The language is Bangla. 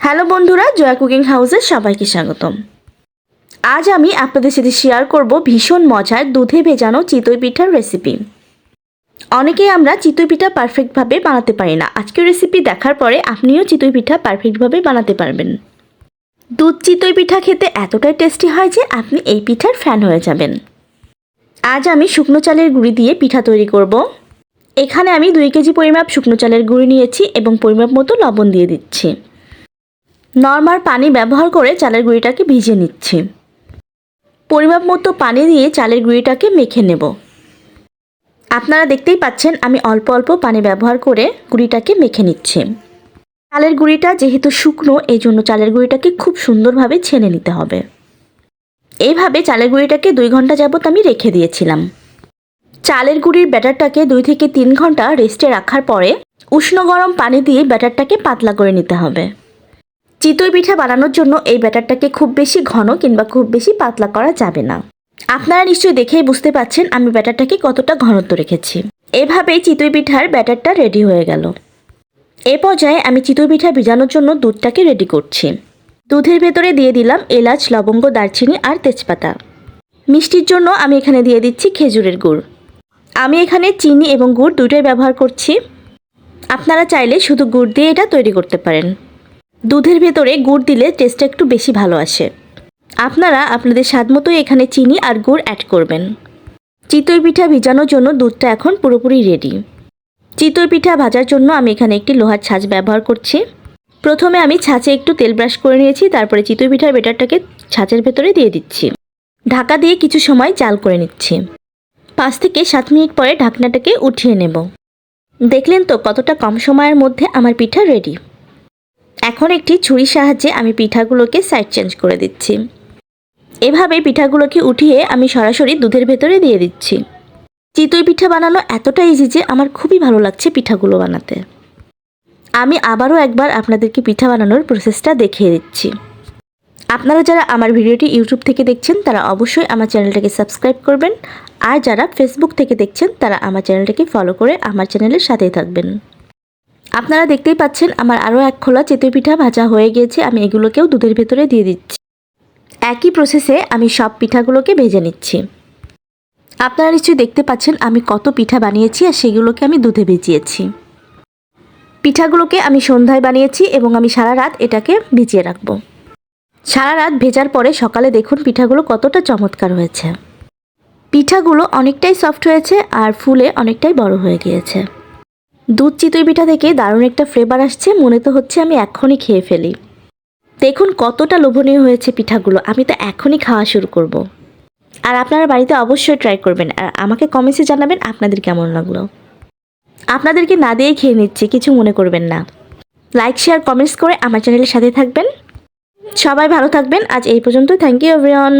হ্যালো বন্ধুরা, জয়া কুকিং হাউসে সবাইকে স্বাগতম। আজ আমি আপনাদের সাথে শেয়ার করব ভীষণ মজার দুধে ভেজানো চিতই পিঠার রেসিপি। অনেকেই আমরা চিতই পিঠা পারফেক্টভাবে বানাতে পারি না। আজকের রেসিপি দেখার পরে আপনিও চিতই পিঠা পারফেক্টভাবে বানাতে পারবেন। দুধ চিতই পিঠা খেতে এতটাই টেস্টি হয় যে আপনি এই পিঠার ফ্যান হয়ে যাবেন। আজ আমি শুকনো চালের গুঁড়ি দিয়ে পিঠা তৈরি করব। এখানে আমি 2 কেজি পরিমাপ শুকনো চালের গুঁড়ি নিয়েছি এবং পরিমাপ মতো লবণ দিয়ে দিচ্ছি। নর্মাল পানি ব্যবহার করে চালের গুঁড়িটাকে ভিজিয়ে নিচ্ছি। পরিমাপ মতো পানি দিয়ে চালের গুঁড়িটাকে মেখে নেব। আপনারা দেখতেই পাচ্ছেন আমি অল্প অল্প পানি ব্যবহার করে গুঁড়িটাকে মেখে নিচ্ছি। চালের গুঁড়িটা যেহেতু শুকনো, এই জন্য চালের গুঁড়িটাকে খুব সুন্দরভাবে ছেনে নিতে হবে। এইভাবে চালের গুঁড়িটাকে 2 ঘন্টা যাবত আমি রেখে দিয়েছিলাম। চালের গুঁড়ির ব্যাটারটাকে 2 থেকে 3 ঘন্টা রেস্টে রাখার পরে উষ্ণ গরম পানি দিয়ে ব্যাটারটাকে পাতলা করে নিতে হবে। চিতই পিঠা বানানোর জন্য এই ব্যাটারটাকে খুব বেশি ঘন কিংবা খুব বেশি পাতলা করা যাবে না। আপনারা নিশ্চয়ই দেখেই বুঝতে পাচ্ছেন আমি ব্যাটারটাকে কতটা ঘনত্ব রেখেছি। এভাবেই চিতই পিঠার ব্যাটারটা রেডি হয়ে গেল। এ পর্যায়ে আমি চিতই পিঠা ভিজানোর জন্য দুধটাকে রেডি করছি। দুধের ভেতরে দিয়ে দিলাম এলাচ, লবঙ্গ, দারচিনি আর তেজপাতা। মিষ্টির জন্য আমি এখানে দিয়ে দিচ্ছি খেজুরের গুড়। আমি এখানে চিনি এবং গুড় দুটোই ব্যবহার করছি। আপনারা চাইলে শুধু গুড় দিয়ে এটা তৈরি করতে পারেন। দুধের ভেতরে গুড় দিলে টেস্টটা একটু বেশি ভালো আসে। আপনারা আপনাদের স্বাদ মতোই এখানে চিনি আর গুড় অ্যাড করবেন। চিতই পিঠা ভিজানোর জন্য দুধটা এখন পুরোপুরি রেডি। চিতই পিঠা ভাজার জন্য আমি এখানে একটি লোহার ছাঁচ ব্যবহার করছি। প্রথমে আমি ছাঁচে একটু তেল ব্রাশ করে নিয়েছি, তারপরে চিতই পিঠার ব্যাটারটাকে ছাঁচের ভেতরে দিয়ে দিচ্ছি। ঢাকা দিয়ে কিছু সময় জাল করে নিচ্ছি। 5 থেকে 7 মিনিট পরে ঢাকনাটাকে উঠিয়ে নেব। দেখলেন তো কতটা কম সময়ের মধ্যে আমার পিঠা রেডি। এখন একটি ছুরির সাহায্যে আমি পিঠাগুলোকে সাইড চেঞ্জ করে দিচ্ছি। এভাবে পিঠাগুলোকে উঠিয়ে আমি সরাসরি দুধের ভেতরে দিয়ে দিচ্ছি। চিতই পিঠা বানানো এতটা ইজি যে আমার খুবই ভালো লাগছে পিঠাগুলো বানাতে। আমি আবারও একবার আপনাদেরকে পিঠা বানানোর প্রসেসটা দেখিয়ে দিচ্ছি। আপনারা যারা আমার ভিডিওটি ইউটিউব থেকে দেখছেন তারা অবশ্যই আমার চ্যানেলটাকে সাবস্ক্রাইব করবেন, আর যারা ফেসবুক থেকে দেখছেন তারা আমার চ্যানেলটাকে ফলো করে আমার চ্যানেলের সাথেই থাকবেন। আপনারা দেখতেই পাচ্ছেন আমার আরও এক খোলা চিতই পিঠা ভাজা হয়ে গিয়েছে। আমি এগুলোকেও দুধের ভেতরে দিয়ে দিচ্ছি। একই প্রসেসে আমি সব পিঠাগুলোকে ভেজে নিচ্ছি। আপনারা নিশ্চয়ই দেখতে পাচ্ছেন আমি কত পিঠা বানিয়েছি আর সেগুলোকে আমি দুধে ভিজিয়েছি। পিঠাগুলোকে আমি সন্ধ্যায় বানিয়েছি এবং আমি সারা রাত এটাকে ভিজিয়ে রাখব। সারা রাত ভেজার পরে সকালে দেখুন পিঠাগুলো কতটা চমৎকার হয়েছে। পিঠাগুলো অনেকটাই সফট হয়েছে আর ফুলে অনেকটাই বড় হয়ে গিয়েছে। দুধ চিতই পিঠা থেকে দারুণ একটা ফ্লেভার আসছে, মনে তো হচ্ছে আমি এখনই খেয়ে ফেলি। দেখুন কতটা লোভনীয় হয়েছে পিঠাগুলো, আমি তো এখনই খাওয়া শুরু করব। আর আপনারা বাড়িতে অবশ্যই ট্রাই করবেন আর আমাকে কমেন্টসে জানাবেন আপনাদের কেমন লাগলো। আপনাদেরকে না দিয়েই খেয়ে নিচ্ছি, কিছু মনে করবেন না। লাইক, শেয়ার, কমেন্টস করে আমার চ্যানেলের সাথে থাকবেন। সবাই ভালো থাকবেন। আজ এই পর্যন্ত। Thank you everyone.